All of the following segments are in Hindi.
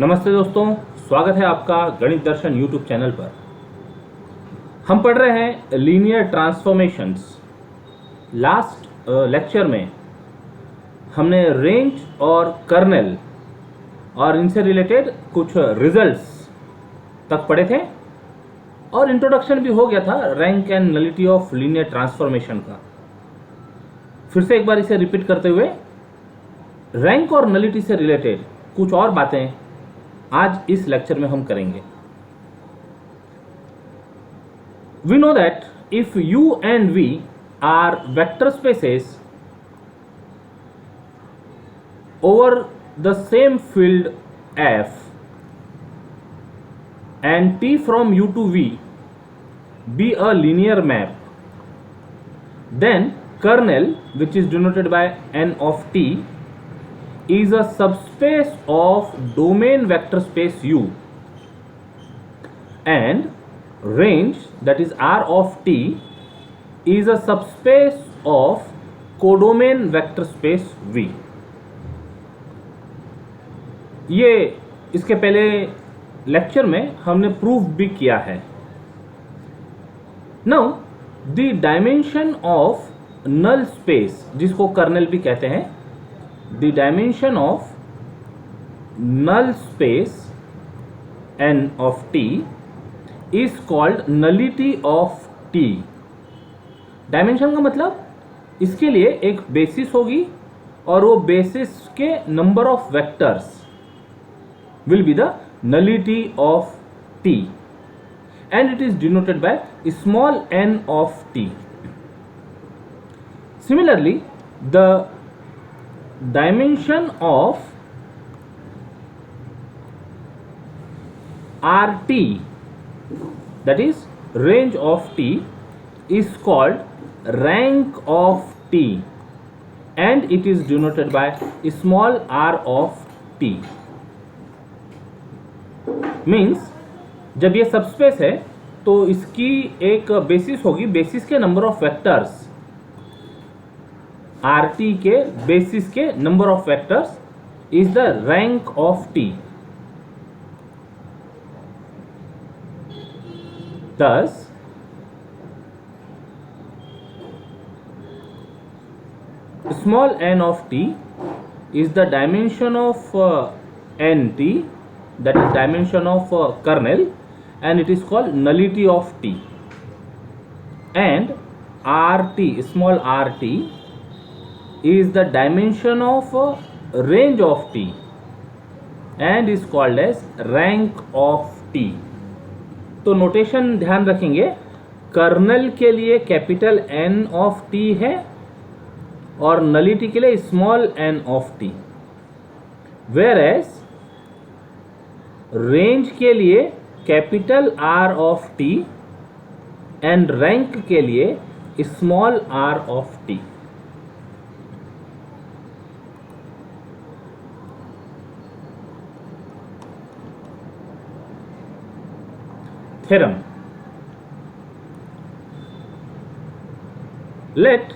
नमस्ते दोस्तों, स्वागत है आपका गणित दर्शन यूट्यूब चैनल पर। हम पढ़ रहे हैं लीनियर ट्रांसफॉर्मेशंस। लास्ट लेक्चर में हमने रेंज और कर्नेल और इनसे रिलेटेड कुछ रिजल्ट्स तक पढ़े थे और इंट्रोडक्शन भी हो गया था rank and nullity of linear transformation का। फिर से एक बार इसे रिपीट करते हुए रैंक और नलिटी से रिलेटेड कुछ और बातें आज इस लेक्चर में हम करेंगे। We know that if U and V are vector spaces over the same field F and T from U to V be a linear map, then kernel, which is denoted by n of T, is a subspace of domain vector space U, and range, that is R of T, is a subspace of codomain vector space V. ये इसके पहले लेक्चर में हमने प्रूफ भी किया है। Now the dimension of null space, जिसको कर्नेल भी कहते हैं, the dimension of null space n of t is called nullity of t. Dimension का मतलब इसके लिए एक बेसिस होगी और वो बेसिस के number of vectors will be the nullity of t and it is denoted by small n of t. Similarly, the dimension of RT, that is range of T, is called rank of T and it is denoted by small r of T. Means जब ये सबस्पेस है तो इसकी एक बेसिस होगी, बेसिस के नंबर ऑफ वेक्टर्स, RT के बेसिस के number of vectors is the rank of T. Thus small n of T is the dimension of NT, that is dimension of kernel, and it is called nullity of T. And RT, small rt, is the dimension of range of T and is called as rank of T. तो नोटेशन ध्यान रखेंगे, कर्नल के लिए कैपिटल N ऑफ T है और नलिटी के लिए small n of T, whereas range के लिए capital R of T and rank के लिए small r of T. Theorem. Let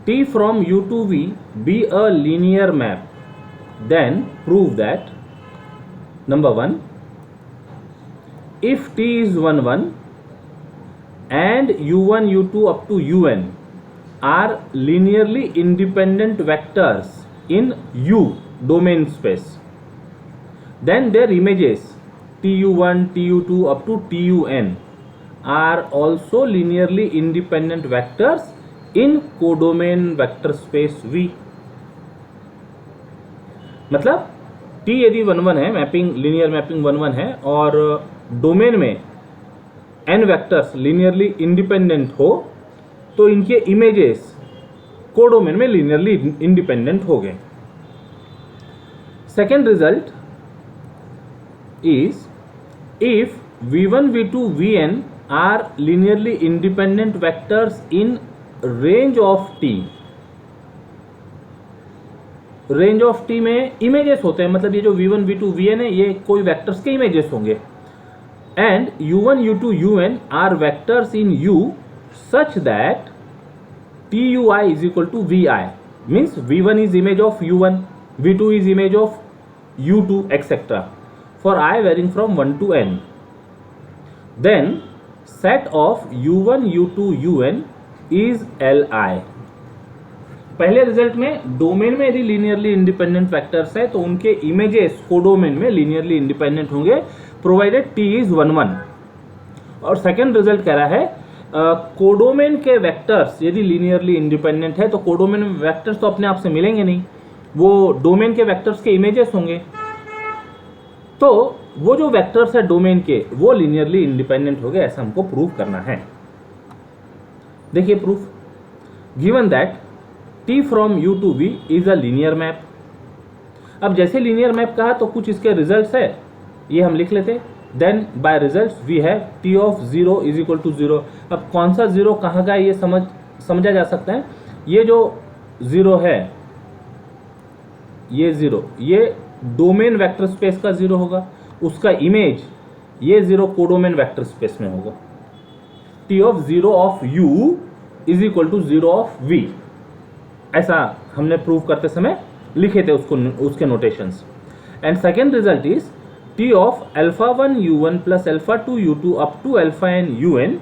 T from U to V be a linear map. Then prove that number 1, if T is 1 1 and U1 U2 up to UN are linearly independent vectors in U domain space, then their images TU1, TU2 up to TUN are also linearly independent vectors in codomain vector space V. मतलब T यदि 1 1 है, मैपिंग लीनियर मैपिंग 1 1 है और डोमेन में n वेक्टर्स लीनियरली इंडिपेंडेंट हो तो इनके इमेजेस कोडोमेन में लीनियरली इंडिपेंडेंट हो गए. Second result is if v1 v2 vn are linearly independent vectors in range of t. Range of T में इमेजेस होते हैं, मतलब ये जो v1 v2 vn है ये कोई वेक्टर्स के इमेजेस होंगे, and u1 u2 un are vectors in u such that tui is equal to vi, means v1 is image of u1, v2 is image of u2 etc. for I varying from 1 to n, then set of u1 u2 un is Li. पहले रिजल्ट में डोमेन में यदि लीनियरली इंडिपेंडेंट वेक्टर्स है तो उनके इमेजेस कोडोमेन में लीनियरली इंडिपेंडेंट होंगे प्रोवाइडेड t इज 1 1. और सेकंड रिजल्ट कह रहा है कोडोमेन के वेक्टर्स यदि लीनियरली इंडिपेंडेंट है तो कोडोमेन में वेक्टर्स तो अपने आप से मिलेंगे नहीं, वो डोमेन के वेक्टर्स के इमेजेस होंगे, तो वो जो वेक्टर्स है डोमेन के वो लीनियरली इंडिपेंडेंट हो गए, ऐसा हमको प्रूव करना है. देखिए proof, given that T from U to V is a linear map. अब जैसे लीनियर मैप कहा तो कुछ इसके रिजल्ट्स है, ये हम लिख लेते. Then by results we have T of 0 is equal to 0. अब कौन सा 0 कहाँ का ये समझा जा सकता है. ये जो 0 है, ये 0 ये डोमेन वेक्टर स्पेस का 0 होगा, उसका इमेज ये 0 कोडोमेन वेक्टर स्पेस में होगा. T of 0 of U is equal to 0 of V, ऐसा हमने प्रूव करते समय लिखे थे उसके notations. And second result is T of alpha 1 U1 plus alpha 2 U2 up to alpha n UN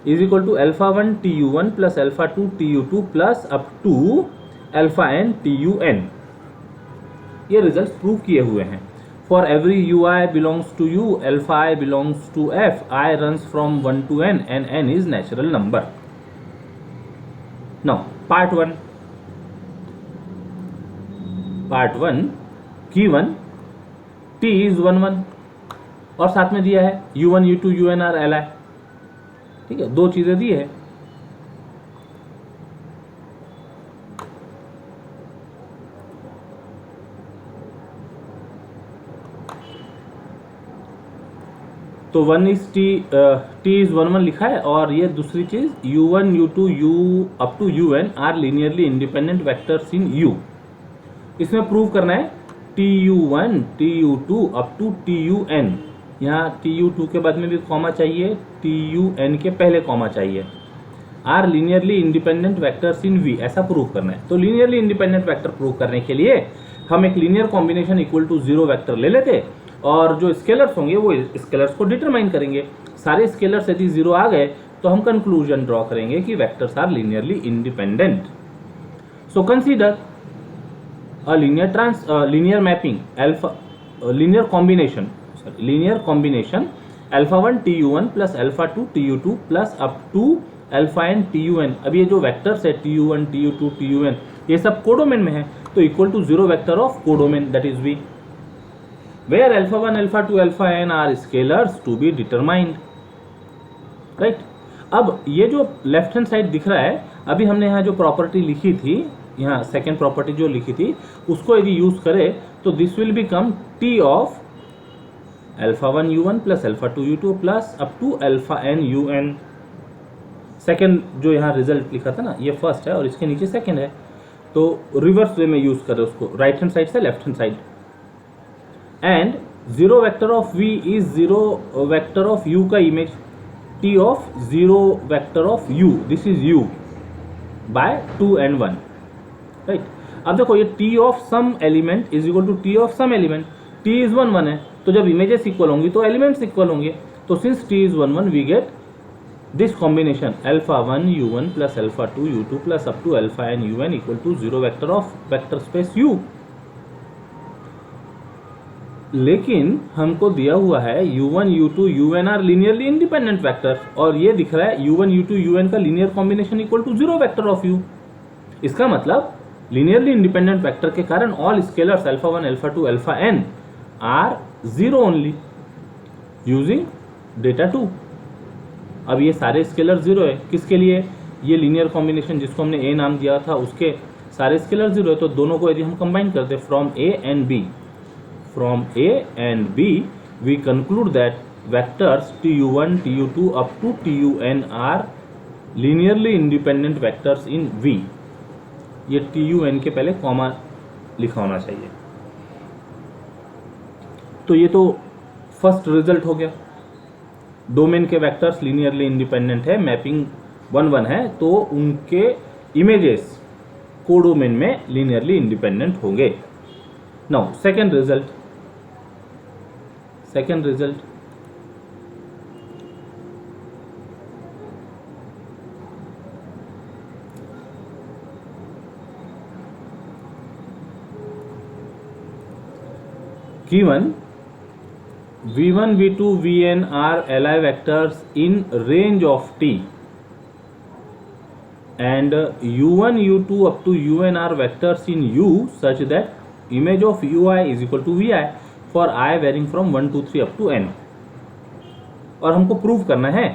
is equal to alpha 1 TU1 plus alpha 2 TU2 plus up to alpha n TUN. ये रिजल्ट प्रूव किए हुए हैं. For every UI belongs to U, alpha I belongs to F, I runs from 1 to n and n is natural number. Now part 1. Part 1 given T is 1 1 और साथ में दिया है U1 U2 UN are Li. ठीक है, दो चीजें दी है. तो 1 इज T इज 1 1 लिखा है, और ये दूसरी चीज U1 U2 U up to UN are linearly independent vectors in U. इसमें प्रूव करना है TU1 TU2 up to TUN. यहाँ TU2 के बाद में भी कॉमा चाहिए, TUN के पहले कॉमा चाहिए. Are linearly independent vectors in V, ऐसा प्रूव करना है. तो लीनियरली इंडिपेंडेंट वेक्टर प्रूव करने के लिए हम एक linear combination equal to 0 vector ले लेते और जो स्केलर्स होंगे वो स्केलर्स को डिटरमाइन करेंगे. सारे स्केलर्स यदि 0 आ गए तो हम कंक्लूजन ड्रॉ करेंगे कि vectors are linearly independent. So consider a linear mapping linear combination alpha 1 TU1 plus alpha 2 TU2 plus up to alpha n TUN. अब ये जो वेक्टर्स है TU1 TU2 TUN ये सब कोडोमेन में है, तो equal to 0 vector of codomain that is V, where alpha 1 alpha 2 alpha n are scalars to be determined. Right. अब ये जो लेफ्ट हैंड साइड दिख रहा है, अभी हमने यहाँ जो प्रॉपर्टी लिखी थी, यहाँ सेकेंड प्रॉपर्टी जो लिखी थी, उसको यदि यूज करें तो this will become T of alpha 1 U1 plus alpha 2 U2 plus up to alpha n UN. Second जो यहाँ रिजल्ट लिखा था ना, ये फर्स्ट है और इसके नीचे सेकेंड है, तो रिवर्स वे में यूज करें उसको, राइट हैंड साइड से left hand side. And 0 vector of V is 0 vector of U का image. T of 0 vector of U, this is U by 2 and 1. Right. अब देखो ये T of some element is equal to T of some element. T is 1 1 है, तो जब इमेजेस इक्वल होंगी तो एलिमेंट्स इक्वल होंगे. तो since T is 1 1 we get this combination alpha 1 U1 plus alpha 2 U2 plus up to alpha n UN equal to 0 vector of vector space U. लेकिन हमको दिया हुआ है U1 U2 UN are linearly independent vector, और ये दिख रहा है U1 U2 UN का linear combination equal to 0 vector of U. इसका मतलब लीनियरली इंडिपेंडेंट वेक्टर के कारण all scalars alpha 1 alpha 2 alpha n are 0 only using data 2. अब ये सारे स्केलर 0 है, किसके लिए, ये लीनियर कॉम्बिनेशन जिसको हमने A नाम दिया था उसके सारे स्केलर 0 है, तो दोनों को यदि हम कंबाइन करते from A and B we conclude that vectors TU1 TU2 up to TUN are linearly independent vectors in V. ये TUN के पहले कॉमा लिखा होना चाहिए. तो ये तो फर्स्ट रिजल्ट हो गया. डोमेन के वेक्टर्स लीनियरली इंडिपेंडेंट है, मैपिंग 1 1 है, तो उनके इमेजेस कोडोमेन में लीनियरली इंडिपेंडेंट होंगे. Now second result, second result, given v1 v2 vn are li vectors in range of t and u1 u2 up to un are vectors in u such that image of ui is equal to vi for I varying from 1 to 3 up to n। और हमको प्रूव करना है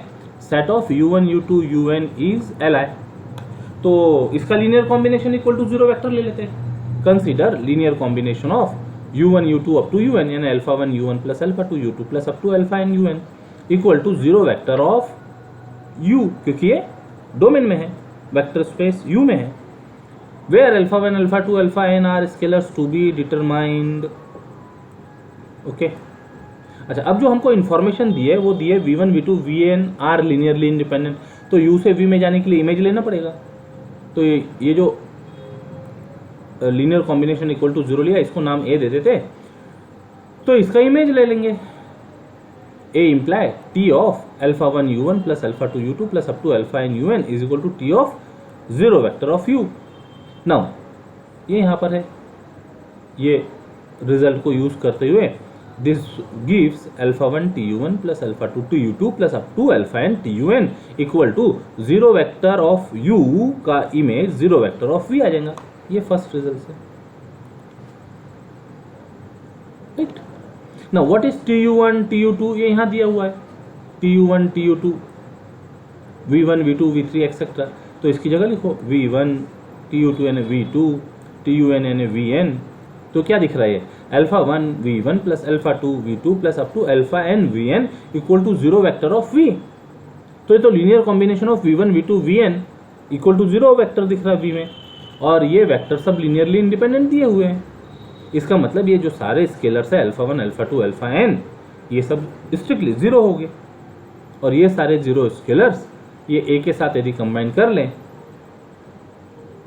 set of u1 u2 un is li। तो इसका linear combination equal to zero vector ले लेते हैं। Consider linear combination of u1 u2 up to un यानी alpha 1 u1 plus alpha 2 u2 plus up to alpha n un equal to zero vector of u, क्योंकि ये डोमेन में है, वेक्टर स्पेस u में है, where alpha 1 alpha 2 alpha n are scalars to be determined. Okay, अच्छा, अब जो हमको इन्फॉर्मेशन दी है वो दी है v1 v2 vn are linearly independent, तो u से v में जाने के लिए इमेज लेना पड़ेगा। तो ये जो linear combination equal to zero लिया, इसको नाम ए दे देते, तो इसका इमेज ले लेंगे। A imply T of alpha 1 u1 plus alpha 2 u2 plus up to alpha n un is equal to T of zero vector of u। Now ये यहाँ पर है, ये रिजल्ट को यूज करते हुए this gives alpha 1 tu1 plus alpha 2 tu2 plus up to alpha n tun equal to zero vector of u का image zero vector of v आ जाएगा। ये फर्स्ट रिजल्ट है, right. Now what is tu1 tu2, ये यहां दिया हुआ है tu1 tu2 v1 v2 v3 etcetera, तो इसकी जगह लिखो v1 tu2 यानी v2 tun यानी vn। तो क्या दिख रहा है, alpha 1 v1 plus alpha 2 v2 plus up to alpha n vn equal to zero vector of v। तो ये तो linear combination of v1 v2 vn equal to zero vector दिख रहा है v में, और ये वेक्टर सब लीनियरली इंडिपेंडेंट दिए हुए हैं। इसका मतलब ये जो सारे स्केलर्स है अल्फा 1 अल्फा 2 अल्फा n, ये सब स्ट्रिक्टली जीरो हो गए, और ये सारे जीरो स्केलर्स ये ए के साथ यदि कंबाइन कर लें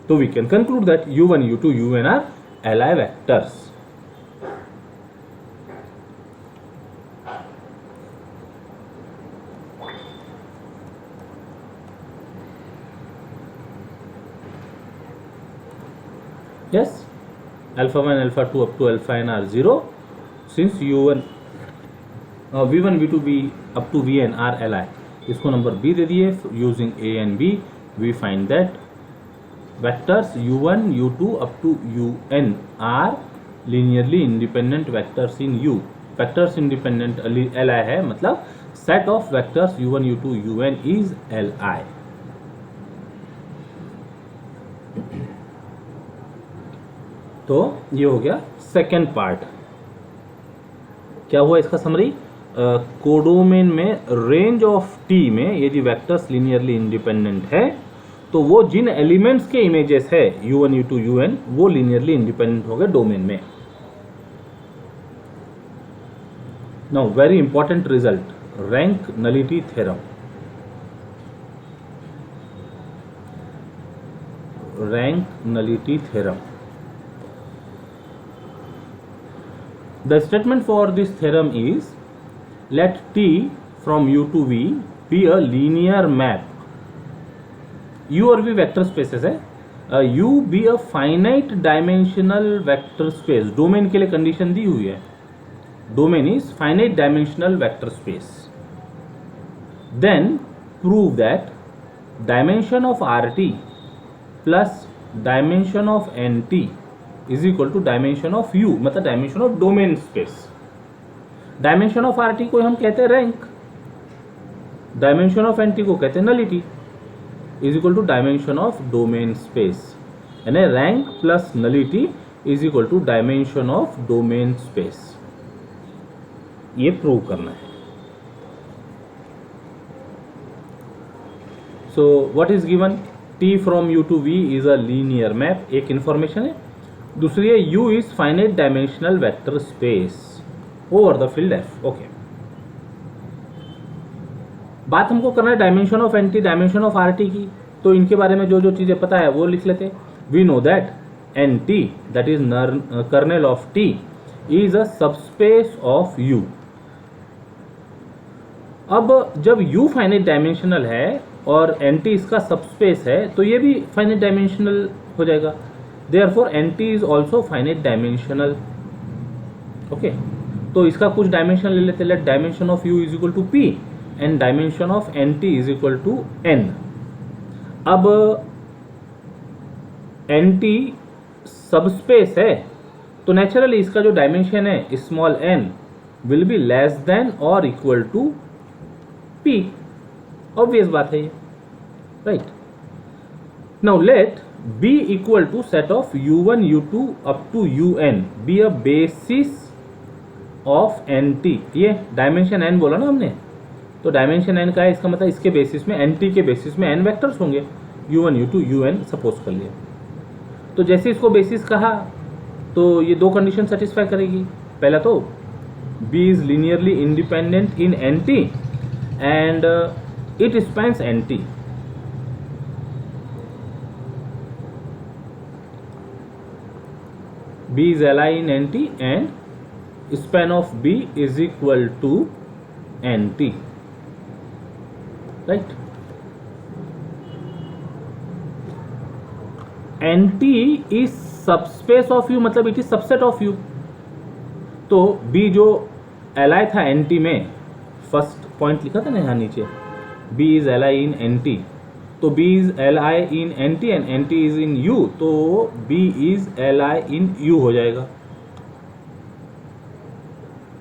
तो we can conclude that u1 u2 un are li vectors. Yes, alpha 1 alpha 2 up to alpha n are 0 since u1 v1 v2 v up to vn are li। इसको नंबर b दे दिए। Using a and b we find that vectors u1 u2 up to un are linearly independent vectors in u। vectors independent li है, मतलब set of vectors u1 u2 un is li। तो ये हो गया सेकेंड पार्ट। क्या हुआ इसका समरी, कोडोमेन में रेंज ऑफ टी में यदि वेक्टर्स लीनियरली इंडिपेंडेंट है तो वो जिन एलिमेंट्स के इमेजेस है u1 u2 un वो लीनियरली इंडिपेंडेंट हो गए डोमेन में। Now very important result, rank nullity theorem. Rank nullity theorem, the statement for this theorem is let T from U to V be a linear map। U और V वेक्टर स्पेसेस है, U be a finite dimensional vector space। Domain के लिए कंडीशन दी हुई है, domain is finite dimensional vector space। then prove that dimension of RT plus dimension of NT is equal to dimension of U, मतलब dimension of domain space. Dimension of RT को हम कहते हैं रैंक, डायमेंशन ऑफ एनटी को कहते हैं nullity, is equal to dimension of domain space, यानी rank plus nullity is equal to dimension of domain space. ये प्रूव करना है। So what is given, T from U to V is a linear map, एक इंफॉर्मेशन है। दूसरी है U is finite dimensional vector space over the field F। Okay, बात हमको करना है dimension of NT, dimension of RT की, तो इनके बारे में जो जो चीजें पता है वो लिख लेते। We know that NT that is kernel of T is a subspace of U। अब जब u फाइनाइट डायमेंशनल है और nt इसका सबस्पेस है तो ये भी फाइनाइट डायमेंशनल हो जाएगा, therefore nt is also finite dimensional. Okay, तो इसका कुछ डायमेंशन ले लेते, let dimension of u is equal to p and dimension of nt is equal to n। अब nt सबस्पेस है तो नेचुरली इसका जो डायमेंशन है small n will be less than और इक्वल टू p, ऑब्वियस बात है ये, right. Now let b equal to set of u1 u2 up to un B a basis of nt। ये डायमेंशन n बोला ना हमने, तो डायमेंशन n का है, इसका मतलब इसके बेसिस में nt के बेसिस में n वेक्टर्स होंगे, u1 u2 un सपोज कर लिया। तो जैसे इसको बेसिस कहा तो ये दो कंडीशन सेटिस्फाई करेगी। पहला तो b is linearly independent in nt and it spans nt। b is li in nt and span of b is equal to nt, right? nt is subspace of u, मतलब it is subset of u। तो b जो li था nt में, फर्स्ट पॉइंट लिखा था ना यहाँ नीचे, b is li in nt, तो b is li in nt and nt is in u, तो b is li in u हो जाएगा।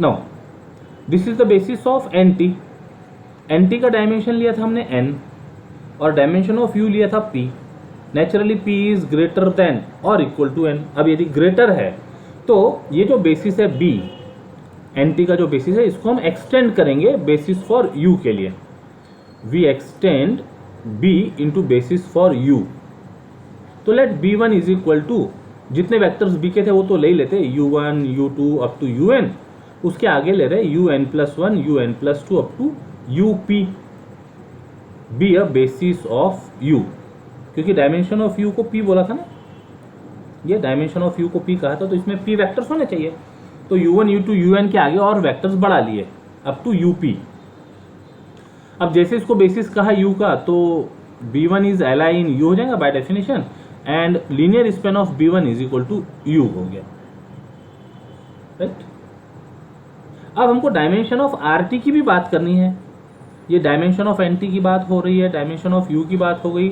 Now this is the basis of nt। nt का डायमेंशन लिया था हमने n और डायमेंशन ऑफ u लिया था p। Naturally p is greater than और इक्वल टू n। अब यदि ग्रेटर है तो ये जो बेसिस है b, nt का जो बेसिस है, इसको हम एक्सटेंड करेंगे बेसिस फॉर u के लिए। We extend b into basis for u। तो let b1 is equal to, जितने वेक्टर्स b के थे वो तो ले ही लेते, u1 u2 up to un, उसके आगे ले रहे un+1 un+2 up to up, be a basis of u, क्योंकि डायमेंशन ऑफ u को p बोला था ना, ये डायमेंशन ऑफ u को p कहा था, तो इसमें p वेक्टर्स होने चाहिए। तो u1 u2 un के आगे और वेक्टर्स बढ़ा लिए अप टू up। अब जैसे इसको बेसिस कहा u का, तो b1 is li in u हो जाएगा by definition, and linear span of b1 is equal to u हो गया, राइट। अब हमको डायमेंशन ऑफ rt की भी बात करनी है। ये डायमेंशन ऑफ nt की बात हो रही है, डायमेंशन ऑफ u की बात हो गई,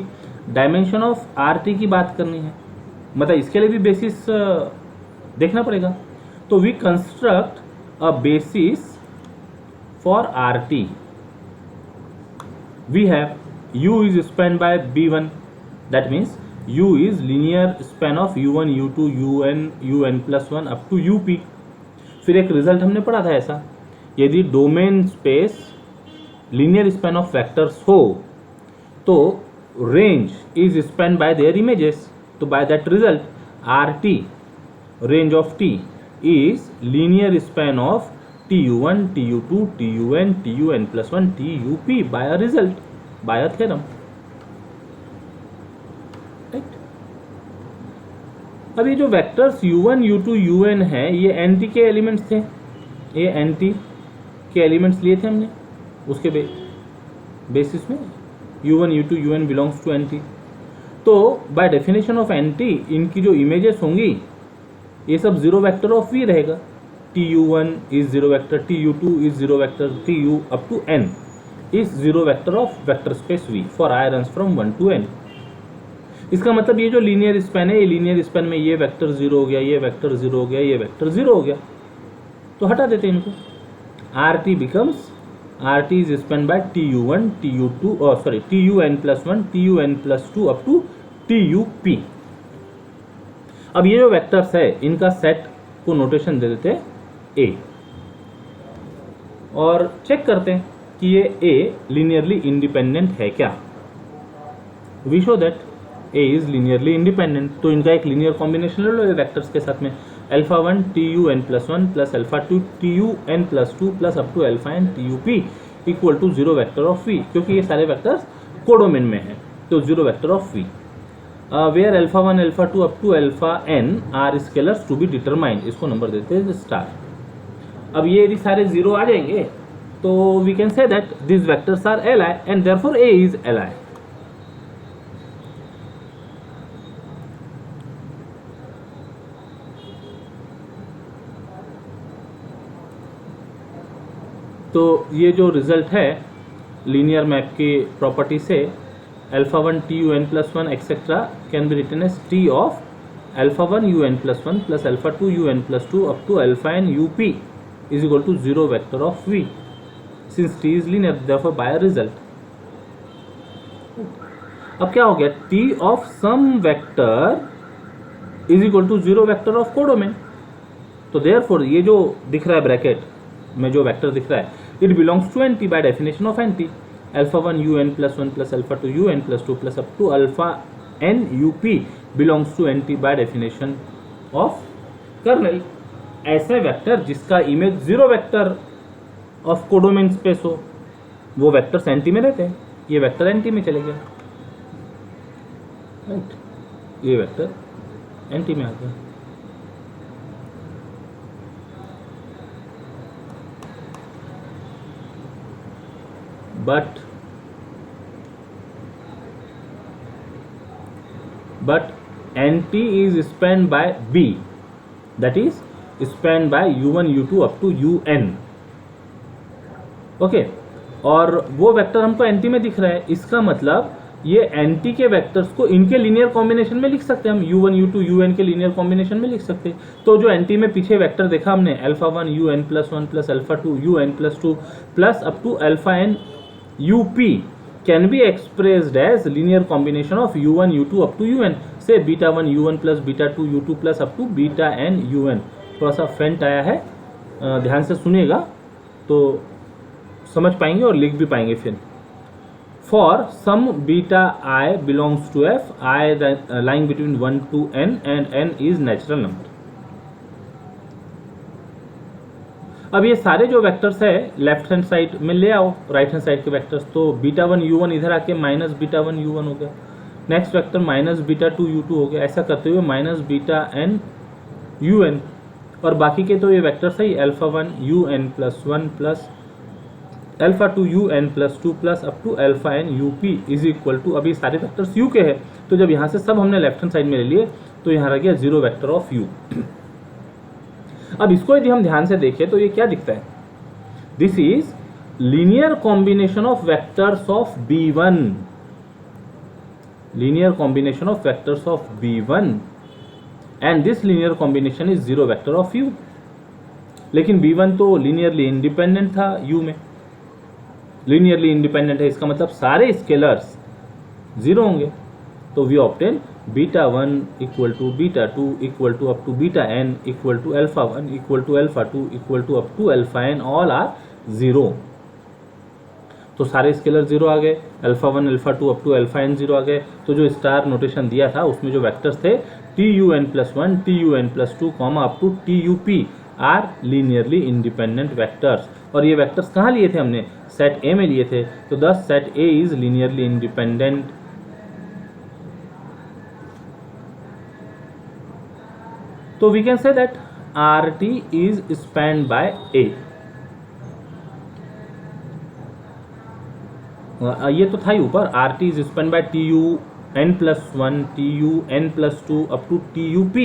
डायमेंशन ऑफ rt की बात करनी है, मतलब इसके लिए भी बेसिस देखना पड़ेगा। तो we construct a basis for rt। we have u is spanned by b1, that means u is linear span of u1 u2 un+1 up to up। फिर एक रिजल्ट हमने पढ़ा था ऐसा, यदि domain space linear span of vectors हो तो range is span by their images. तो by that result rt range of t is linear span of tu1 tu2 tun tun+1 tup by a result, by a theorem, right? अब ये जो वेक्टर्स u1 u2 un है, ये nt के एलिमेंट्स थे, ये nt के एलिमेंट्स लिए थे हमने, उसके बेसिस में u1 u2 un belongs to nt। तो बाय डेफिनेशन ऑफ nt इनकी जो इमेजेस होंगी ये सब जीरो वेक्टर ऑफ v रहेगा। tu1 is zero vector, tu2 is zero vector, tu up to n is zero vector of vector space v for I runs from 1 to n। इसका मतलब ये जो लीनियर स्पैन है, ये लीनियर स्पैन में ये वेक्टर जीरो हो गया, ये वेक्टर जीरो हो गया, ये वेक्टर जीरो हो गया, तो हटा देते हैं इनको। rt becomes rt is spanned by tu1 tu2 sorry tun+1 tun+2 up to tup। अब ये जो वेक्टर्स है इनका सेट को नोटेशन दे देते हैं a और चेक करते हैं कि ये a लीनियरली इंडिपेंडेंट है क्या। We show that a is linearly independent. तो इनका एक लीनियर कॉम्बिनेशन ले लो ये वेक्टर्स के साथ में, α1 tun+1 plus α2 tun+2 plus up to αn tup equal to zero vector of v, क्योंकि ये सारे वेक्टर्स कोडोमेन में हैं, तो zero vector of v। Where α1 α2 up to αn are scalars to be determined, इसको नंबर देते हैं स्टार। अब ये यदि सारे जीरो आ जाएंगे तो we can say that these vectors are Li and therefore A is Li. तो ये जो रिजल्ट है लीनियर मैप की प्रॉपर्टी से alpha 1 T U N plus one etcetera can be written as T of alpha 1 U N plus one plus alpha 2 U N plus two up to alpha N U P is equal to zero vector of V since T is linear therefore by result. अब क्या हो गया, T of some vector is equal to zero vector of codomain. तो देयरफॉर ये जो दिख रहा है ब्रैकेट में जो वेक्टर दिख रहा है it belongs to N T by definition of N T. Alpha 1 U N plus one plus alpha 2 U N plus two plus up to alpha N U P belongs to N T by definition of kernel. ऐसे वेक्टर जिसका image zero vector of codomain space हो वो वेक्टर्स एन टी में रहते हैं. ये वेक्टर एन टी में चले गया, राइट, ये वेक्टर एन टी में आ गया. but nt is spanned by b, that is spanned by u1 u2 up to un. Okay, और वो वेक्टर हमको nt में दिख रहा है, इसका मतलब ये nt के वेक्टर्स को इनके लीनियर कॉम्बिनेशन में लिख सकते हैं हम, u1 u2 un के लीनियर कॉम्बिनेशन में लिख सकते हैं. तो जो nt में पीछे वेक्टर देखा हमने alpha 1 un plus one plus alpha 2 un plus two plus up to alpha n up can be expressed as linear combination of u1 u2 up to un. say beta 1 u1 plus beta 2 u2 plus up to beta n un. थोड़ा सा फेंट आया है, ध्यान से सुनिएगा तो समझ पाएंगे और लिख भी पाएंगे. फिर for some beta i belongs to f, i lying between 1 to n and n is natural number. अब ये सारे जो वेक्टर्स है लेफ्ट हैंड साइड में ले आओ राइट हैंड साइड के वेक्टर्स. तो बीटा 1 u1 इधर आके माइनस बीटा 1 u1 हो गया, next vector minus beta 2 u2 हो गया. ऐसा करते हुए माइनस बीटा n un, और बाकी के तो ये वेक्टर्स है alpha 1 un plus one plus alpha 2 un plus two plus up to alpha n up is equal to, अभी सारे वेक्टर्स u के हैं तो जब यहाँ से सब हमने लेफ्ट हैंड साइड में ले लिए तो यहाँ रह गया जीरो वेक्टर ऑफ u. अब इसको यदि हम ध्यान से देखें तो ये क्या दिखता है, this is linear combination of vectors of b1, linear combination of vectors of b1 and this linear combination is zero vector of u. लेकिन b1 तो लीनियरली इंडिपेंडेंट था u में, लीनियरली इंडिपेंडेंट है, इसका मतलब सारे स्केलर्स जीरो होंगे. तो we obtain beta 1 equal to beta 2 equal to up to beta n equal to alpha 1 equal to alpha 2 equal to up to alpha n all are zero. तो सारे स्केलर जीरो आ गए, alpha 1 alpha 2 up to alpha n zero आ गए. तो जो स्टार नोटेशन दिया था उसमें जो वेक्टर्स थे T U N plus one T U N plus two comma up to T U P are linearly independent vectors. और ये वेक्टर्स कहाँ लिए थे हमने, सेट ए में लिए थे. तो this set A is linearly independent. तो we can say that RT is spanned by A. ये तो था ही ऊपर, RT is spanned by TUN plus 1 TUN plus 2 up to TUP,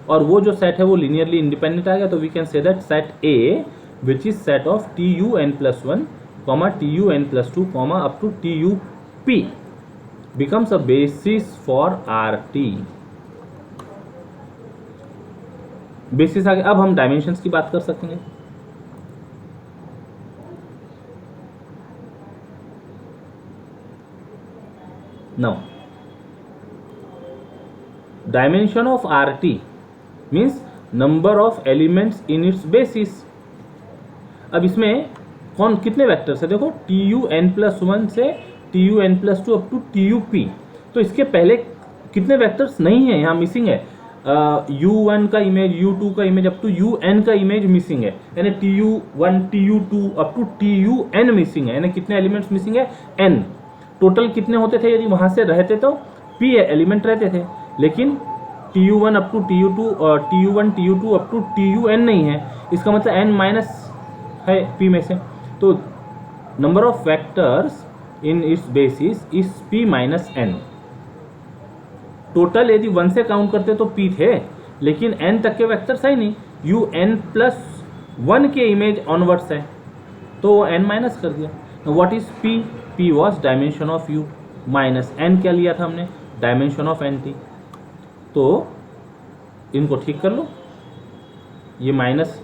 और वो जो सेट है वो लीनियरली इंडिपेंडेंट आ गया. तो we can say that set A which is set of TUN plus 1 comma TUN plus 2 comma up to TUP becomes a basis for RT. Basis आ गया. अब हम डायमेंशंस की बात कर सकेंगे. Now dimension of RT means number of elements in its basis. अब इसमें कौन कितने वेक्टर्स है, देखो TUN प्लस 1 से TUN plus 2 up to TUP. तो इसके पहले कितने वेक्टर्स नहीं है, यहाँ मिसिंग है. U1 का इमेज, U2 का इमेज अप टू UN का इमेज मिसिंग है, यानी TU1 TU2 up to TUN missing है. यानी कितने एलिमेंट्स मिसिंग है, N. टोटल कितने होते थे यदि वहां से रहते तो P एलिमेंट रहते थे, लेकिन TU1 अप टू TU2 और TU1 TU2 up to TUN नहीं है. इसका मतलब N माइनस है P में से. तो number of vectors in its basis is p minus N. Total यदि 1 से काउंट करते तो p थे, लेकिन n तक के वेक्टर्स है नहीं, u n प्लस 1 के इमेज ऑनवर्ड्स है, तो वो n माइनस कर दिया। What is p? p was dimension of u minus n क्या लिया था हमने? Dimension of nt। तो इनको ठीक कर लो, ये माइनस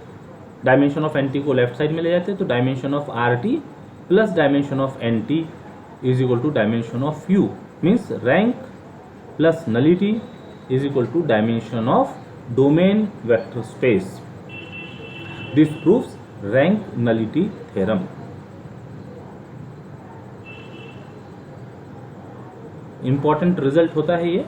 डायमेंशन ऑफ nt को लेफ्ट साइड में ले जाते हैं, तो dimension of rt plus dimension of nt is equal to dimension of u, means rank plus nullity is equal to dimension of domain vector space. This proves rank nullity theorem. Important result होता है ये।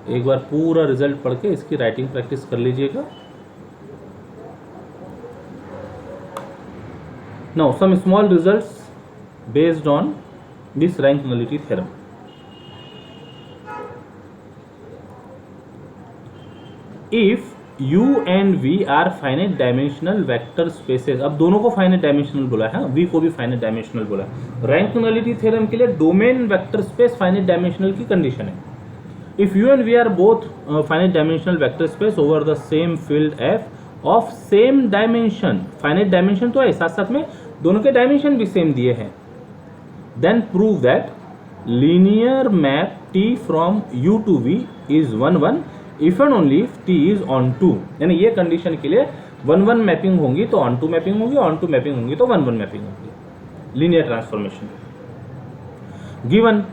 एक बार पूरा रिजल्ट पढ़ के इसकी राइटिंग प्रैक्टिस कर लीजिएगा। Now some small results based on this rank nullity theorem. If u and v are finite dimensional vector spaces, अब दोनों को फाइनाइट डायमेंशनल बोला है, v को भी फाइनाइट डायमेंशनल बोला है। रैंक नलिटी थ्योरम के लिए domain vector space finite dimensional की कंडीशन है। If u and v are both finite dimensional vector space over the same field f of same dimension, finite dimension तो है, साथ साथ में दोनों के डायमेंशन भी सेम दिए हैं, then prove that linear map t from u to v is 1 1 if and only if t is on 2। यानी ये कंडीशन के लिए 1 1 मैपिंग होंगी तो on 2 मैपिंग होगी, on 2 मैपिंग होंगी तो 1 1 मैपिंग होगी। Linear transformation. Given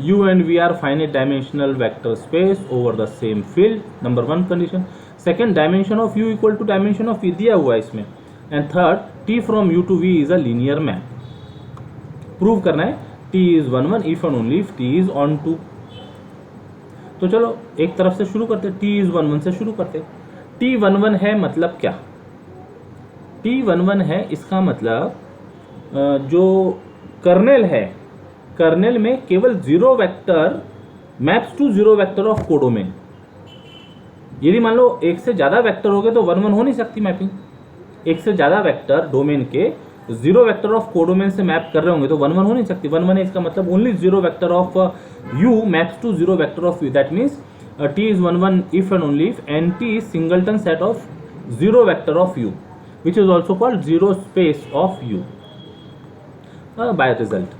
u and v are finite dimensional vector space over the same field, number 1 condition। second, dimension of u equal to dimension of v दिया हुआ है इसमें, and third, t from u to v is a linear map। Prove करना है t is 1 1 if and only if t is on 2। तो चलो एक तरफ से शुरू करते, t is 1 1 से शुरू करते। t 1 1 है मतलब क्या? t 1 1 है, इसका मतलब जो कर्नेल है, कर्नेल में केवल zero vector maps to zero vector of codomain. यदि मान लो एक से ज्यादा वेक्टर हो गए तो 1 1 हो नहीं सकती मैपिंग। एक से ज्यादा वेक्टर डोमेन के जीरो वेक्टर ऑफ कोडोमेन से मैप कर रहे होंगे तो 1 1 हो नहीं सकती। 1 1 है, इसका मतलब only zero vector of u maps to zero vector of v। That means t is 1 1 if and only if nt is singleton set of zero vector of u which is also called zero space of u by result।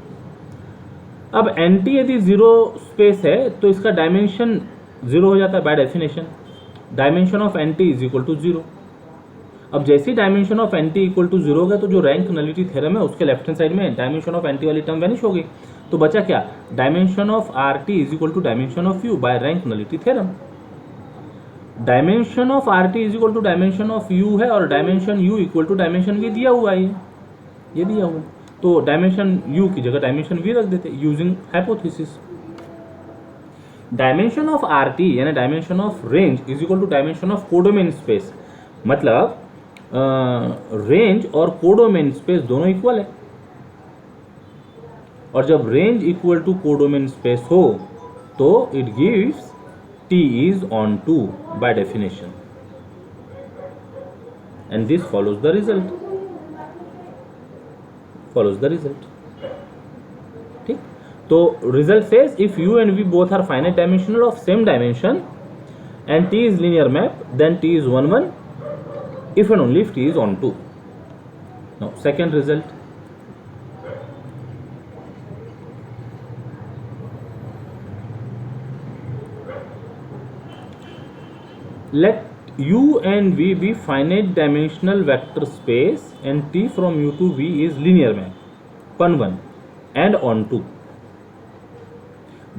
अब एंटी यदि जीरो स्पेस है तो इसका डायमेंशन जीरो हो जाता है by definition. Dimension of NT is equal to zero. अब जैसे ही dimension of NT equal to zero होगा तो जो रैंक नलिटी थ्योरम है उसके लेफ्ट हैंड साइड में डायमेंशन ऑफ एंटी वाली टर्म वैनिश होगी, तो बचा क्या? Dimension of R T is equal to dimension of U by rank nullity theorem. Dimension of R T is equal to dimension of U है और dimension U equal to dimension V दिया हुआ है, ये दिया हुआ है, तो डायमेंशन u की जगह डायमेंशन v रख देते using hypothesis. Dimension of rt यानी dimension of range is equal to dimension of codomain space. मतलब रेंज और कोडोमेन स्पेस दोनों इक्वल है, और जब range equal to codomain space हो तो it gives t is on 2 by definition, and this follows the result। ठीक, तो result says if u and v both are finite dimensional of same dimension and t is linear map, then t is 1 1 if and only if t is on 2। now second result, let u and v be finite dimensional vector space and t from u to v is linear map 1 1 and on 2।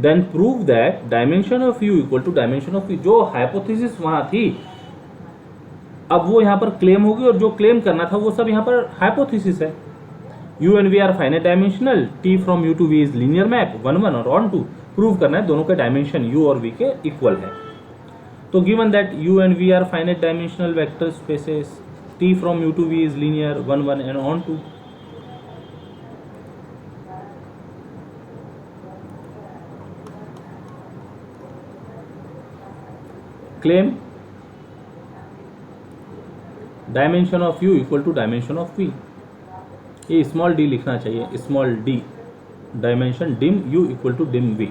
then prove that dimension of u equal to dimension of v। जो हाइपोथेसिस वहां थी अब वो यहां पर क्लेम होगी, और जो क्लेम करना था वो सब यहां पर हाइपोथेसिस है। u and v are finite dimensional, t from u to v is linear map 1 1 और on 2। प्रूव करना है दोनों के डायमेंशन u और v के इक्वल है। तो given that u and v are finite dimensional vector spaces, t from u to v is linear 1 1 and on 2। claim dimension of U equal to dimension of V. ये स्मॉल डी लिखना चाहिए, small D dimension dim U equal to dim V.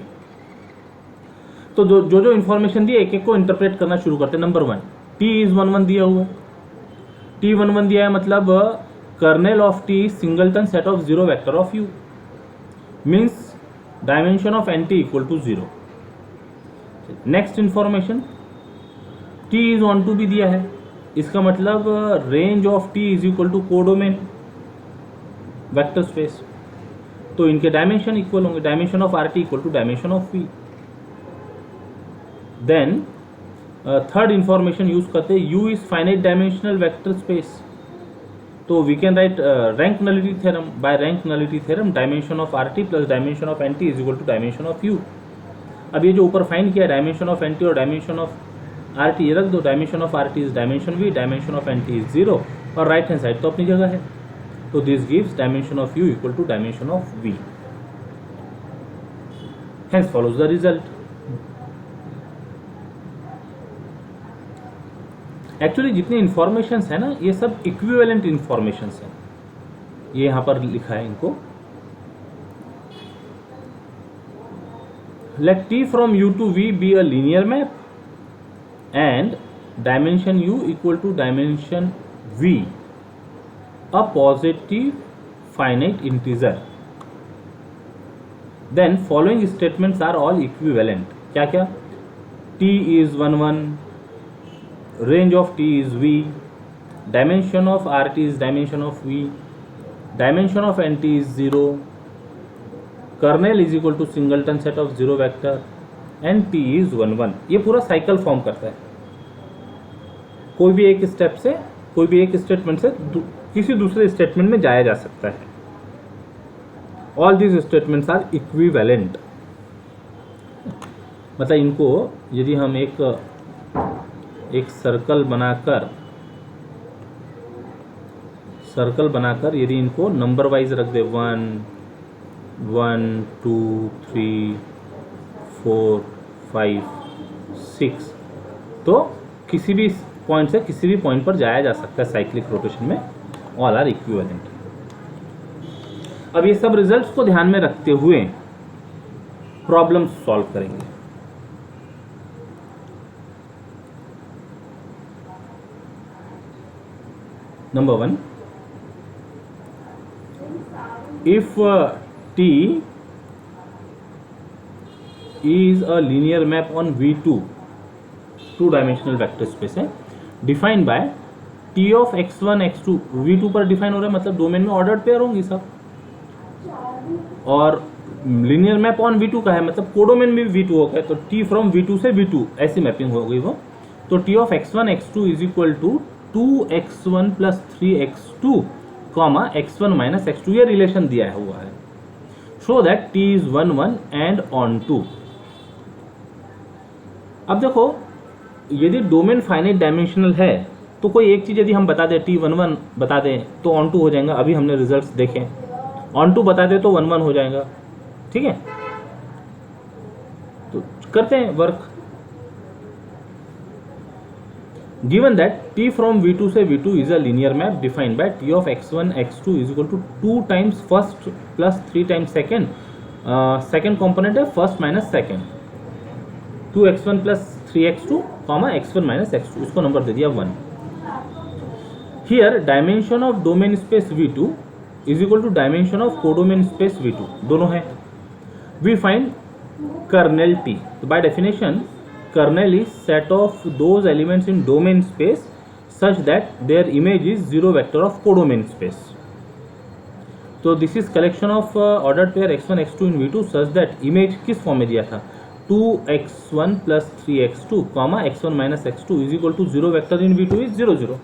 तो जो जो इन्फॉर्मेशन दी एक एक को इंटरप्रेट करना शुरू करते हैं। नंबर 1, टी इज 1 1 दिया हुआ है, टी 1 1 दिया है, मतलब kernel of T singleton set of zero vector of U, means dimension of N T equal to 0। Next information, T is onto भी दिया है, इसका मतलब range of T is equal to codomain vector space, तो इनके डायमेंशन इक्वल होंगे, dimension of R T equal to dimension of V. Then third information use करते हैं, U is finite dimensional vector space, तो we can write rank nullity theorem, by rank nullity theorem dimension of R T plus dimension of N T is equal to dimension of U. अब ये जो ऊपर फाइंड किया डायमेंशन ऑफ एन टी और डायमेंशन ऑफ आर टी, ये रख दो, dimension of R T is dimension V, dimension of N T is 0, और राइट हैंड साइड तो अपनी जगह है, तो this gives dimension of U equal to dimension of V, hence follows the result. Actually जितनी इंफॉर्मेशंस है ना, ये सब इक्विवेलेंट इंफॉर्मेशंस हैं, ये यहां पर लिखा है इनको। Let T from U to V be a linear map and dimension u equal to dimension v a positive finite integer, then following statements are all equivalent। क्या क्या, t is 1 1, range of t is v, dimension of rt is dimension of v, dimension of nt is 0, kernel is equal to singleton set of 0 vector and T is 1 1। ये पूरा साइकिल फॉर्म करता है, कोई भी एक स्टेप से, कोई भी एक स्टेटमेंट से किसी दूसरे स्टेटमेंट में जाया जा सकता है। All these statements are equivalent, मतलब इनको यदि हम एक सर्कल बनाकर यदि इनको नंबर वाइज रख दे, 1 1 2 3 4 5 6, तो किसी भी पॉइंट से किसी भी पॉइंट पर जाया जा सकता है साइक्लिक रोटेशन में, ऑल आर इक्विवेलेंट। अब ये सब रिजल्ट्स को ध्यान में रखते हुए प्रॉब्लम सॉल्व करेंगे। Number 1, if T is a linear map on V2, two dimensional vector space है, defined by T of x1 x2, V2 पर डिफाइन हो रहा है, मतलब डोमेन में ऑर्डर्ड पेयर होंगी सब, और लिनियर मैप ऑन V2 का है, मतलब कोडोमेन में भी V2 हो गया, तो T फ्रॉम V2 से V2 ऐसी मैपिंग हो गई वो, तो T of x1 x2 is equal to 2x1 plus 3x2 comma x1 minus x2, ये रिलेशन दिया हुआ है, so that T is 1 1 and onto. अब देखो, यदि डोमेन फाइनाइट डायमेंशनल है तो कोई एक चीज यदि हम बता दें, T 1 1 बता दें तो ऑन टू हो जाएगा, अभी हमने रिजल्ट्स देखे, ऑन टू बता दें तो 1 1 हो जाएगा, ठीक है। तो करते हैं work. Given that T from V2 से V2 is a linear map defined by T of x1 x2 is equal to 2 times first plus 3 times second, second component है first minus second, 2x1 plus 3x2 comma x1 minus x2, इसको नंबर दे दिया 1। Here dimension of domain space V2 is equal to dimension of codomain space V2, दोनों है। वी फाइंड कर्नेल T, तो by definition kernel is set of those elements in domain space such that their image is zero vector of codomain space. तो this is collection of ordered pair x1 x2 in V2 such that image किस फॉर्म में दिया था, 2x1 plus 3x2 comma x1 minus x2 is equal to zero vector in V2 is 0 0।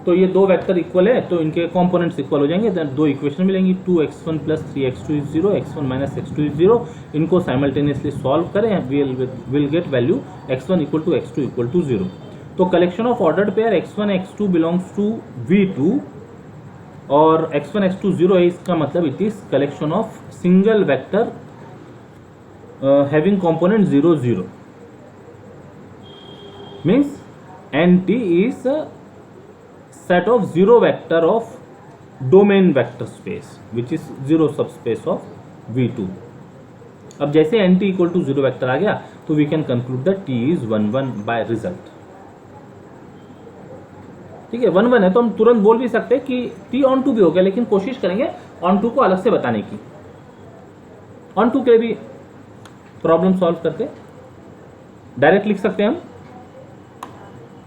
तो ये दो वेक्टर इक्वल है तो इनके कंपोनेंट्स इक्वल हो जाएंगे, देन दो इक्वेशन मिलेंगी, 2x1 plus 3x2 is 0, x1 minus x2 is 0। इनको साइमल्टेनियसली सॉल्व करें, will get value x1 equal to x2 equal to 0। तो collection of ordered pair x1 x2 belongs to V2 और x1 x2 0 है, इसका मतलब it is collection of single vector having component 0 0, means nt is set of zero vector of domain vector space which is zero subspace of V2. अब जैसे NT equal to zero vector आ गया तो we can conclude that T is 1 1 by result. ठीक है, 1 1 है तो हम तुरंत बोल भी सकते हैं कि T ऑन टू भी हो गया, लेकिन कोशिश करेंगे ऑन टू को अलग से बताने की. ऑन टू के भी प्रॉब्लम सॉल्व करके डायरेक्ट लिख सकते हैं हम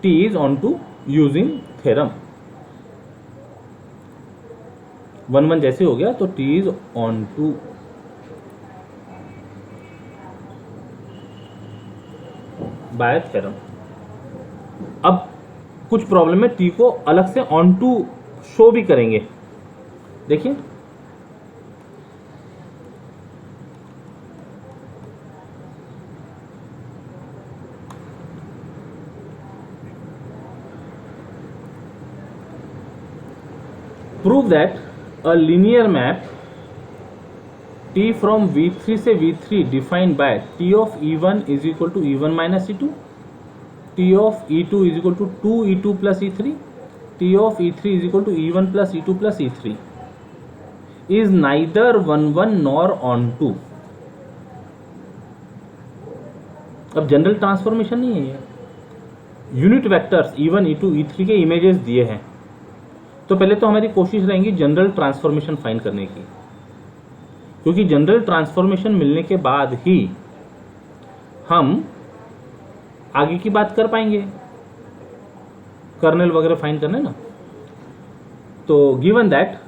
T is onto using theorem. 1 1 जैसे हो गया तो T is onto by theorem. अब कुछ प्रॉब्लम में T को अलग से ऑन टू शो भी करेंगे. देखिए prove that a linear map T from V3 से V3 defined by T of E1 is equal to E1 minus E2, T of E2 is equal to 2 E2 plus E3, T of E3 is equal to E1 plus E2 plus E3 is neither 1 1 nor on 2. अब जनरल ट्रांसफॉर्मेशन नहीं है, unit vectors E1 E2 E3 के इमेजेस दिए हैं. तो पहले तो हमारी कोशिश रहेंगी जनरल ट्रांसफॉर्मेशन फाइंड करने की, क्योंकि जनरल ट्रांसफॉर्मेशन मिलने के बाद ही हम आगे की बात कर पाएंगे. कर्नल वगैरह फाइंड करना है ना. तो given that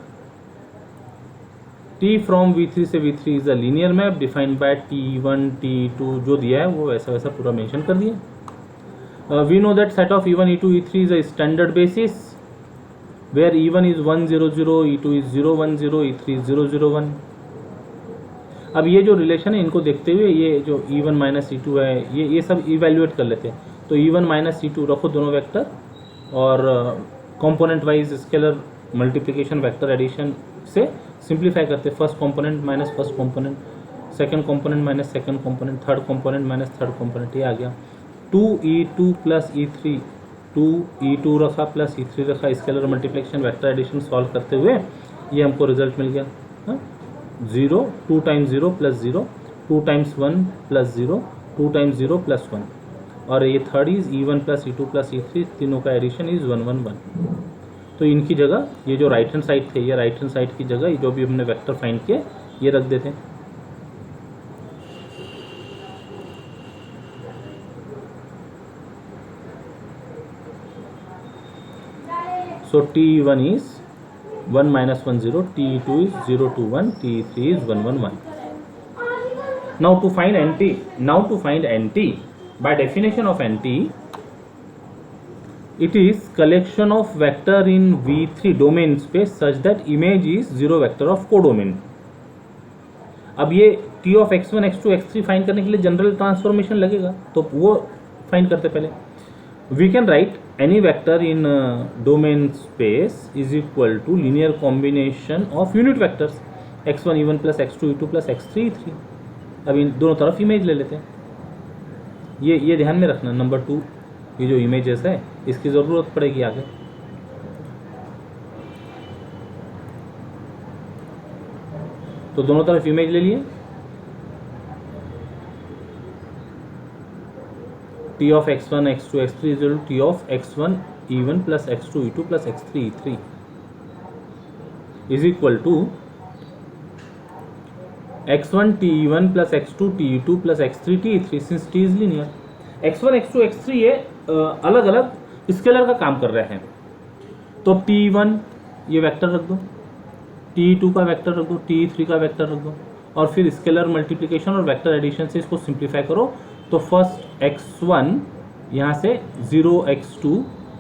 T from V3 से V3 is a linear map defined bye T1 T2 जो दिया है वो वैसा वैसा पूरा मेंशन कर दिया. We know that set of E1 E2 E3 is a standard basis where E1 is 1 0 0, E2 is 0 1 0, E3 is 0 0 1. अब ये जो रिलेशन है इनको देखते हुए ये जो E1 माइनस E2 है ये सब इवेल्युएट कर लेते हैं. तो E1 माइनस E2 रखो दोनों वेक्टर और component wise scalar multiplication vector addition से सिंप्लीफाई करते हैं. First component minus first component, second component minus second component, third component minus third component. ये आ गया 2E2 प्लस E3, 2E2 रखा प्लस E3 रखा, scalar multiplication vector addition solve करते हुए ये हमको रिजल्ट मिल गया. 0 2 times 0 plus 0, 2 times 1 plus 0, 2 times 0 plus 1. और ये third is E1 plus E2 plus E3, तीनों का एडिशन इज 1 1 1. तो इनकी जगह ये जो राइट हैंड साइड थे, ये राइट हैंड साइड की जगह जो भी हमने वेक्टर फाइंड किए ये रख देते हैं. So T1 is 1 minus 1 0, T2 is 0 2 1, T3 is 1 1 1. Now to find NT, by definition of NT, it is collection of vector in V3 domain space such that image is zero vector of codomain. अब ये T of x1 x2 x3 find करने के लिए जनरल ट्रांसफॉर्मेशन लगेगा, तो वो फाइंड करते पहले. We can write any vector in domain space is equal to linear combination of unit vectors x1 e1 plus x2 e2 plus x3 e3. अब इन दोनों तरफ इमेज ले लेते हैं. ये ध्यान में रखना. नंबर 2 ये जो इमेजेस है इसकी ज़रूरत पड़ेगी आगे. तो दोनों तरफ इमेज ले लिए. T of x1 x2 x3 is equal to T of x1 e1 plus x2 e2 plus x3 e3 is equal to x1 t1 plus x2 t2 plus x3 t3 since t is linear. x1 x2 x3 ये अलग अलग स्केलर का काम कर रहे हैं. तो t1 ये वेक्टर रख दो, t2 का वेक्टर रख दो, t3 का वेक्टर रख दो और फिर स्केलर मल्टीप्लिकेशन और वेक्टर एडिशन से इसको सिंप्लीफाई करो. तो फर्स्ट x1 यहाँ से 0x2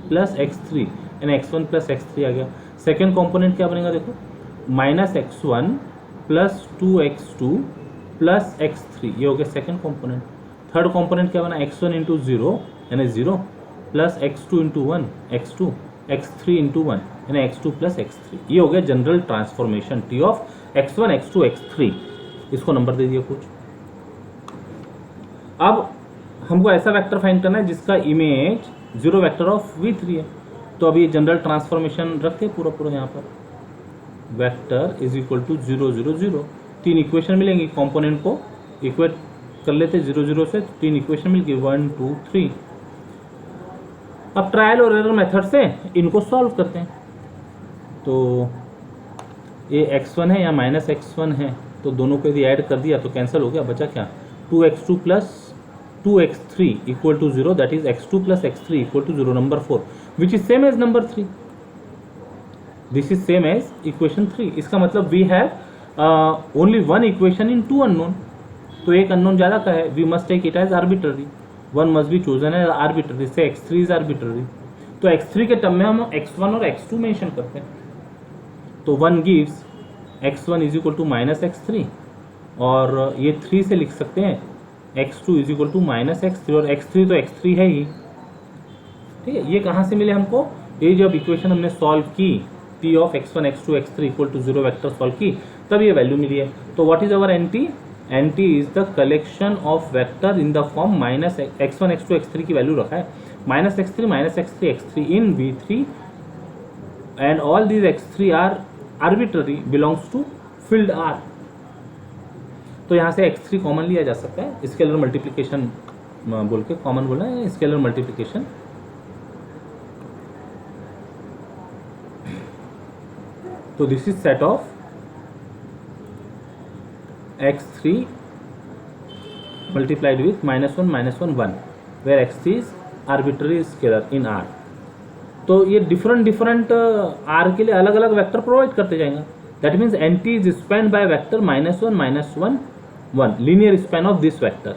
प्लस x3 यानी x1 प्लस x3 आ गया. सेकेंड कॉम्पोनेंट क्या बनेगा देखो, minus x1 plus 2x2 plus x3, ये हो गया सेकेंड कॉम्पोनेंट. थर्ड कॉम्पोनेंट क्या बना, x1 इंटू 0 यानी 0 plus x2 into 1 x2, x3 into 1 यानी x2 प्लस x3. ये हो गया general transformation T of x1 x2 x3. इसको नंबर दे दिया कुछ. अब हमको ऐसा वेक्टर फाइंड करना है जिसका image zero vector of V3 है. तो अब ये जनरल ट्रांसफॉर्मेशन रखते पूरा पूरा यहाँ पर, vector is equal to 0 0 0, 3 equation मिलेंगी, कंपोनेंट को इक्वेट कर लेते 0 0 से, 3 इक्वेशन मिल गई 1 2 3। अब ट्रायल और एरर मेथड से इनको सॉल्व करते हैं। तो ये x1 है या -x1 है, तो दोनों को यदि ऐड कर दिया तो कैंसिल हो गया, बचा क्या 2x2 plus 2x3 equal to 0, that is x2 plus x3 equal to 0, number 4 which is same as number 3, this is same as equation 3। इसका मतलब we have only one equation in two unknown, तो एक अननोन ज़्यादा का है, we must take it as arbitrary, one must be chosen as arbitrary, say x3 is arbitrary. तो x3 के टर्म में हम x1 और x2 मेंशन करते हैं, तो 1 gives x1 is equal to -x3, और ये 3 से लिख सकते हैं x2 is equal to -x3, और x3 तो x3 है ही, ठीक है। ये कहाँ से मिले हमको, ये जब इक्वेशन हमने सॉल्व की p of x1 x2 x3 equal to 0 vector solve की, तब ये वैल्यू मिली है। तो what is our NT, NT is the collection of vector in the form -x1 x2 x3 की वैल्यू रखा है, -x3 x3 इन V3 and all these x3 are arbitrary belongs to field R। तो यहाँ से x3 कॉमन लिया जा सकता है, स्केलर मल्टीप्लिकेशन बोल के कॉमन बोलना है, स्केलर मल्टीप्लिकेशन। तो this is set of x3 multiplied with -1 -1 1 where x3 is arbitrary scalar in R। तो ये डिफरेंट R के लिए अलग अलग वेक्टर प्रोवाइड करते जाएंगे, that means NT is span by vector -1 -1 1, linear span of this vector,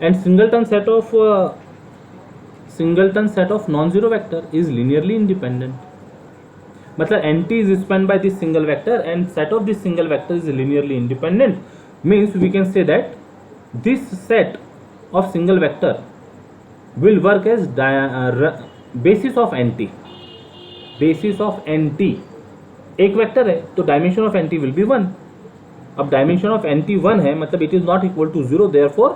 and singleton set of non-zero vector is linearly independent। मतलब NT is spanned by this single vector and set of this single vector is linearly independent, means we can say that this set of single vector will work as basis of NT। basis of NT एक वेक्टर है तो dimension of NT will be 1। अब डायमेंशन ऑफ NT 1 है, मतलब it is not equal to 0, therefore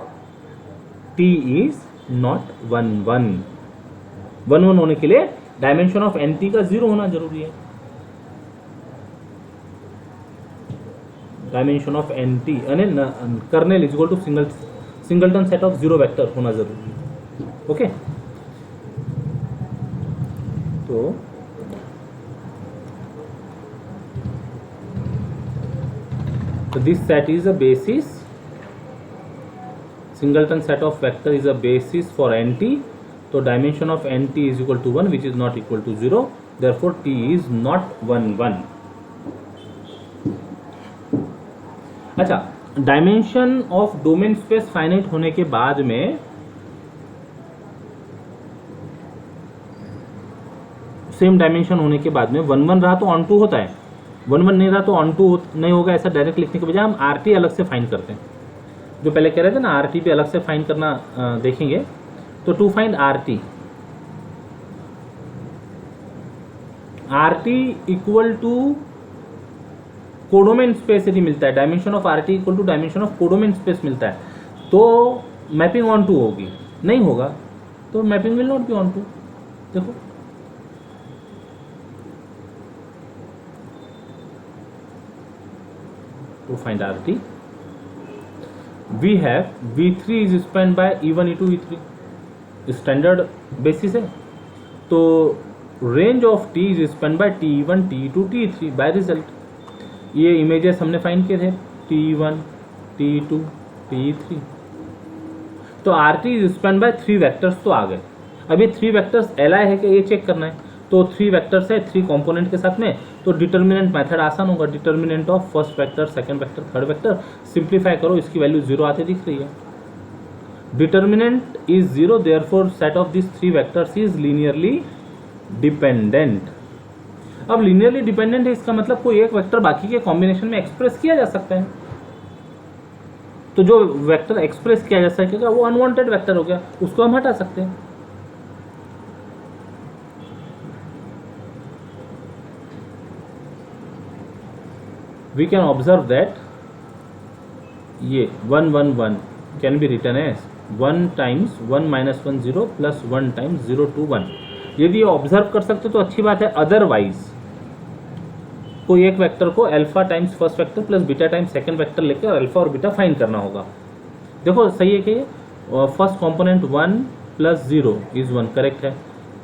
T is not 1 1। 1 1 होने के लिए डायमेंशन ऑफ NT का 0 होना जरूरी है, डायमेंशन ऑफ NT यानी kernel is equal to singleton set of 0 vector होना जरूरी है, okay. So this set is a basis, singleton set of vector is a basis for NT, so dimension of NT is equal to 1 which is not equal to 0, therefore T is not 1 1। अच्छा, dimension of domain space finite होने के बाद में सेम डायमेंशन होने के बाद में 1 1 रहा तो ऑन टू होता है, 1 1 नहीं रहा तो ऑन टू नहीं होगा। ऐसा डायरेक्ट लिखने के बजाय हम RT अलग से फाइंड करते हैं, जो पहले कह रहे थे ना RT भी अलग से फाइंड करना देखेंगे। तो to find RT equal to codomain space यदि मिलता है, dimension of RT equal to dimension of codomain space मिलता है, तो मैपिंग ऑन टू होगी, नहीं होगा तो mapping will not be onto. देखो to find RT we have V3 is spanned by E1 E2 E3, standard basis है, तो range of T is spanned by T1 T2 T3 by result. ये इमेजेस हमने फाइंड किए थे T1 T2 T3, तो RT is spanned by 3 vectors तो आ गए। अब ये 3 वेक्टर्स Li है कि ये चेक करना है, तो 3 वेक्टर्स है 3 कंपोनेंट के साथ में, तो डिटर्मिनेंट मेथड आसान होगा, determinant of first vector second vector third vector, simplify करो, इसकी वैल्यू 0 आते दिख रही है। Determinant is 0, therefore set of this 3 vectors is linearly dependent. अब लीनियरली डिपेंडेंट है, इसका मतलब कोई एक वेक्टर बाकी के कॉम्बिनेशन में एक्सप्रेस किया जा सकता है, तो जो वेक्टर एक्सप्रेस किया जा सकेगा वो अनवांटेड वेक्टर हो गया, उसको हम हटा सकते हैं। We can observe that ये 1 1 1 can be written as 1 times 1 minus 1 0 plus 1 times 0 2 1, यदि ऑब्जर्व कर सकते हो तो अच्छी बात है, अदरवाइज कोई एक वेक्टर को alpha times first vector plus beta times second vector लेकर अल्फा और बीटा फाइंड करना होगा। देखो सही है कि first component 1 plus 0 is 1 correct है,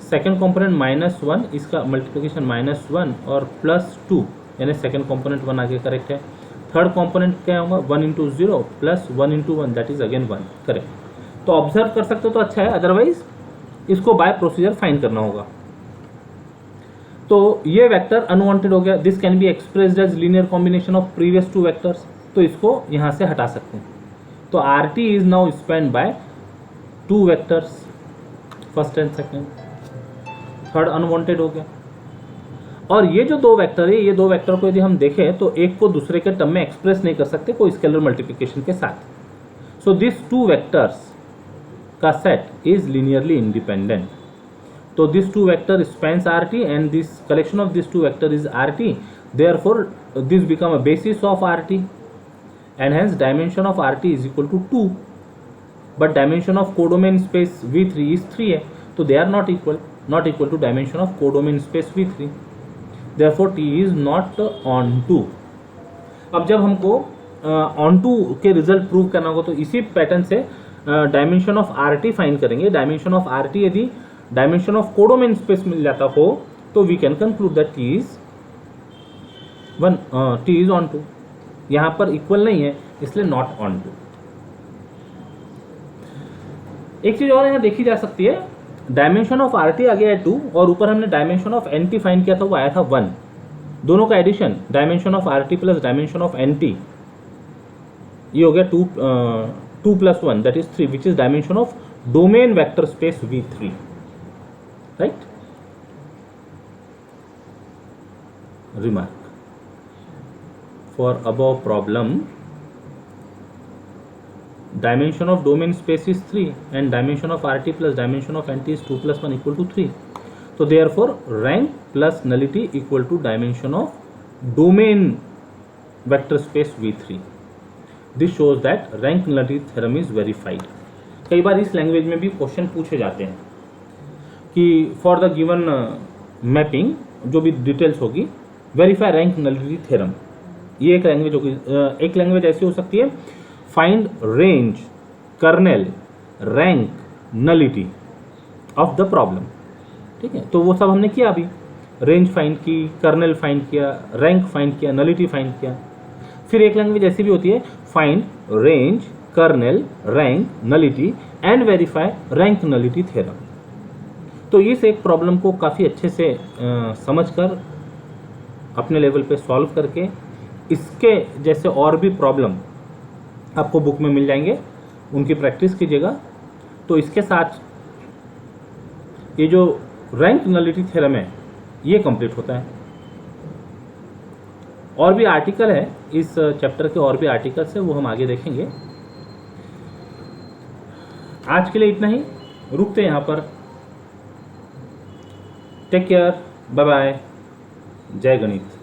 सेकंड कंपोनेंट -1 इसका मल्टीप्लिकेशन -1 और +2 यानी सेकंड कंपोनेंट 1 आगे करेक्ट है। थर्ड कंपोनेंट क्या होगा 1 into 0 plus 1 into 1 that is again 1 correct. तो ऑब्जर्व कर सकते हो तो अच्छा है, अदरवाइज इसको बाय प्रोसीजर फाइंड करना होगा। तो ये वेक्टर अनवांटेड हो गया, this can be expressed as linear combination of previous two vectors, तो इसको यहां से हटा सकते हैं। तो R T is now spanned by two vectors first and second, third unwanted हो गया। और ये जो दो वेक्टर है, ये दो वेक्टर को यदि हम देखें तो एक को दूसरे के टर्म में एक्सप्रेस नहीं कर सकते कोई स्केलर मल्टीप्लिकेशन के साथ। सो दिस टू वेक्टर्स का सेट इज लीनियरली इंडिपेंडेंट। तो this two vector spans R T and this collection of this two vector is R T, therefore this become a basis of R T and hence dimension of RT is equal to 2, but dimension of codomain space V3 is 3 है, तो they are not equal to dimension of codomain space V3, therefore T is not onto। अब जब हमको onto के रिजल्ट प्रूव करना होगा तो इसी पैटर्न से डायमेंशन ऑफ RT फाइंड करेंगे। डायमेंशन ऑफ RT यदि डायमेंशन ऑफ कोडोमेन स्पेस मिल जाता हो तो we can conclude that T is onto। यहां पर इक्वल नहीं है इसलिए नॉट ऑन टू। एक चीज और यहां देखी जा सकती है, डायमेंशन ऑफ आर टी आ गया है 2 और ऊपर हमने dimension of N T find किया था, वो आया था 1। दोनों का addition dimension of R T plus dimension of N T, ये हो गया 2 + 1 that is 3 which is dimension of domain vector space V3 right. Remark for above problem, dimension of domain space is 3 and dimension of RT plus dimension of NT is 2 + 1 equal to 3. So therefore rank plus nullity equal to dimension of domain vector space V3. This shows that rank nullity theorem is verified. कई बार इस लैंग्वेज में भी क्वेश्चन पूछे जाते हैं कि फॉर द गिवन मैपिंग जो भी डिटेल्स होगी वेरीफाई रैंक नलिटी थ्योरम। ये एक लैंग्वेज होगी। एक लैंग्वेज ऐसी हो सकती है find range kernel rank nullity of the problem, ठीक है। तो वो सब हमने किया अभी, रेंज फाइंड की, कर्नेल फाइंड किया, रैंक फाइंड किया, नलिटी फाइंड किया। फिर एक लैंग्वेज ऐसी भी होती है find range kernel rank nullity and verify rank nullity theorem. तो इस एक प्रॉब्लम को काफ़ी अच्छे से समझकर अपने लेवल पे सॉल्व करके इसके जैसे और भी प्रॉब्लम आपको बुक में मिल जाएंगे, उनकी प्रैक्टिस कीजिएगा। तो इसके साथ ये जो रैंक नलिटी थ्योरम है ये कंप्लीट होता है। और भी आर्टिकल है इस चैप्टर के, और भी आर्टिकल्स है, वो हम आगे देखेंगे। आज के लिए इतना ही, रुकते हैं यहाँ पर। टेक केयर, बाय बाय, जय गणित।